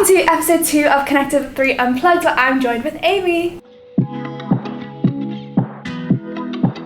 Welcome to episode 2 of connective3 Unplugged, where I'm joined with Amy.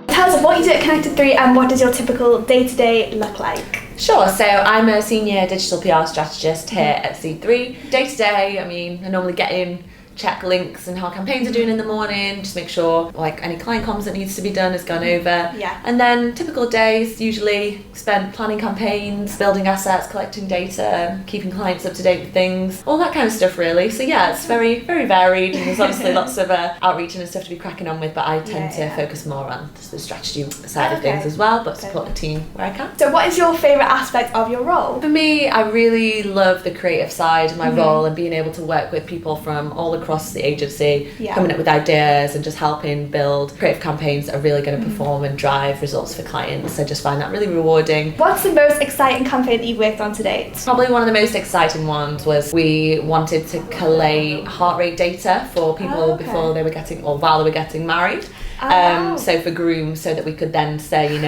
Tell us what you do at connective3 and what does your typical day-to-day look like? Sure, so I'm a Senior Digital PR Strategist here at C3. Day to day, I normally get in, check links and how campaigns are doing in the morning, just make sure like any client comms that needs to be done is gone over. Yeah. And then typical days usually spent planning campaigns, building assets, collecting data, keeping clients up to date with things, all that kind of stuff really. So yeah, it's very, very varied, and there's obviously lots of outreach and stuff to be cracking on with, but I tend to focus more on the strategy side of things as well, but support the team where I can. So what is your favourite aspect of your role? For me, I really love the creative side of my role and being able to work with people from all across the agency, coming up with ideas and just helping build creative campaigns that are really going to perform and drive results for clients. I just find that really rewarding. What's the most exciting campaign that you've worked on to date? Probably one of the most exciting ones was we wanted to collate heart rate data for people before they were getting, or while they were getting married. So for grooms, so that we could then say,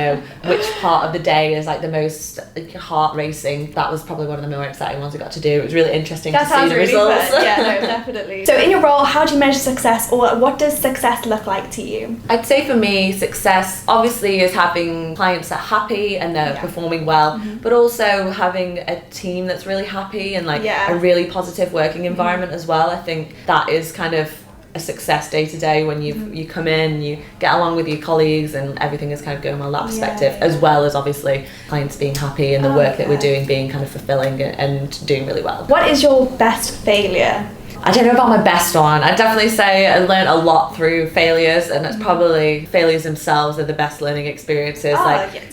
which part of the day is like the most heart racing. That was probably one of the more exciting ones we got to do. It was really interesting to see the results. Fun. Yeah, no, definitely. So in your role, how do you measure success, or what does success look like to you? I'd say for me, success obviously is having clients that are happy and they're performing well, but also having a team that's really happy and like a really positive working environment as well. I think that is kind of a success day to day when you come in, you get along with your colleagues and everything is kind of going well that perspective, as well as obviously clients being happy and the work that we're doing being kind of fulfilling and doing really well. What is your best failure? I don't know about my best one. I'd definitely say I learned a lot through failures, and it's probably failures themselves are the best learning experiences.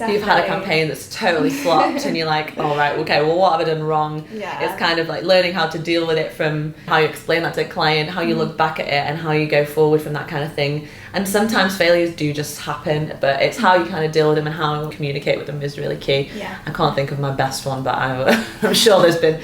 You've had a campaign that's totally flopped and you're like, all right, okay, well, what have I done wrong? It's kind of like learning how to deal with it, from how you explain that to the client, how you look back at it and how you go forward from that kind of thing. And sometimes failures do just happen, but it's how you kind of deal with them and how you communicate with them is really key. I can't think of my best one, but I'm sure there's been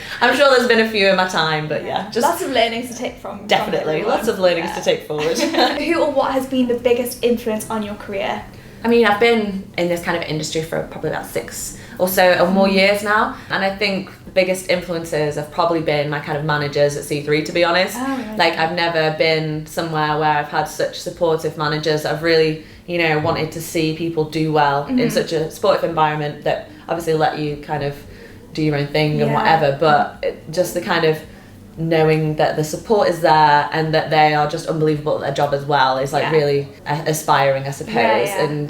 a few in my time, but just lots of learnings to take from. Definitely, lots of learnings to take forward. Who or what has been the biggest influence on your career? I mean, I've been in this kind of industry for probably about 6 or so or more years now, and I think the biggest influences have probably been my kind of managers at C3, to be honest. Like, I've never been somewhere where I've had such supportive managers that have really, wanted to see people do well in such a supportive environment that obviously let you kind of do your own thing and whatever, but just the kind of knowing that the support is there and that they are just unbelievable at their job as well is like really aspiring, I suppose. And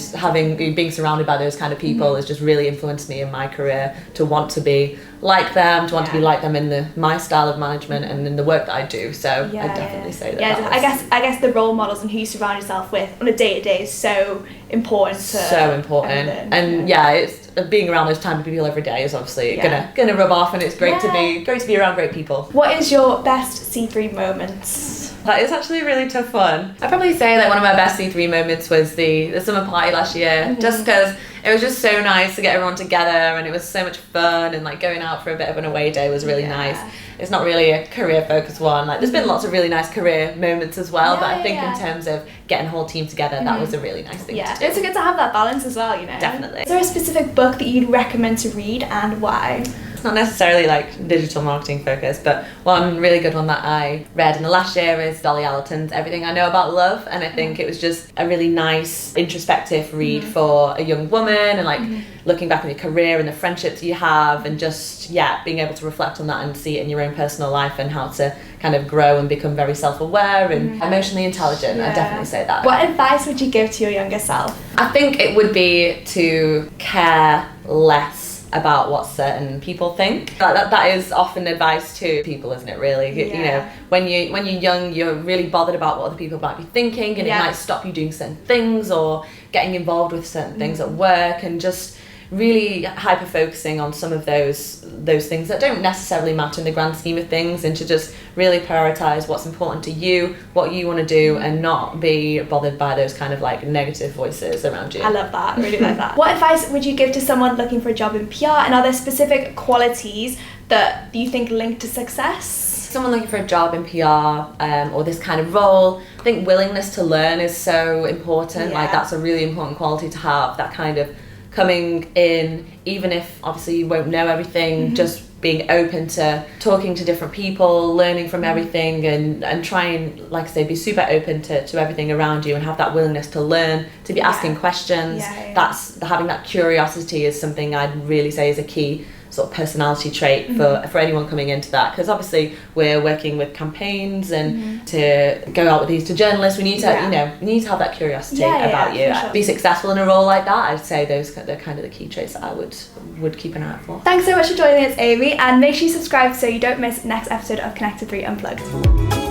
being surrounded by those kind of people has just really influenced me in my career to want to be like them, to want to be like them in my style of management and in the work that I do. So I definitely say that. I guess the role models and who you surround yourself with on a day-to-day is so important. And it's being around those type of people every day is obviously gonna rub off, and it's great to be around great people. What is your best C3 moments? That is actually a really tough one. I'd probably say that one of my best C3 moments was the summer party last year, just because it was just so nice to get everyone together and it was so much fun, and like going out for a bit of an away day was really nice. It's not really a career focused one. Like, there's been lots of really nice career moments as well, but I think in terms of getting a whole team together, that was a really nice thing to do. It's good to have that balance as well, Definitely. Is there a specific book that you'd recommend to read and why? It's not necessarily like digital marketing focused, but one really good one that I read in the last year is Dolly Allen's Everything I Know About Love, and I think it was just a really nice introspective read for a young woman, and like looking back on your career and the friendships you have, and just being able to reflect on that and see it in your own personal life and how to kind of grow and become very self-aware and emotionally intelligent. I definitely say that. What advice would you give to your younger self? I think it would be to care less about what certain people think. That is often advice to people, isn't it, really? When you're young, you're really bothered about what other people might be thinking, and it might stop you doing certain things or getting involved with certain things at work, and just really hyper focusing on some of those things that don't necessarily matter in the grand scheme of things, and to just really prioritize what's important to you, what you want to do, and not be bothered by those kind of like negative voices around you. I love that. I really like that. What advice would you give to someone looking for a job in PR, and are there specific qualities that you think link to success? Someone looking for a job in PR or this kind of role, I think willingness to learn is so important. Like, that's a really important quality to have, that kind of coming in, even if obviously you won't know everything, just being open to talking to different people, learning from everything, and trying, like I say, be super open to everything around you and have that willingness to learn, to be asking questions. That's having that curiosity is something I'd really say is a key sort of personality trait for anyone coming into that, because obviously we're working with campaigns and to go out with these to journalists, we need to you need to have that curiosity about you. Sure. Be successful in a role like that, I'd say they're kind of the key traits that I would keep an eye out for. Thanks so much for joining us, Amy, and make sure you subscribe so you don't miss next episode of Connected 3 Unplugged.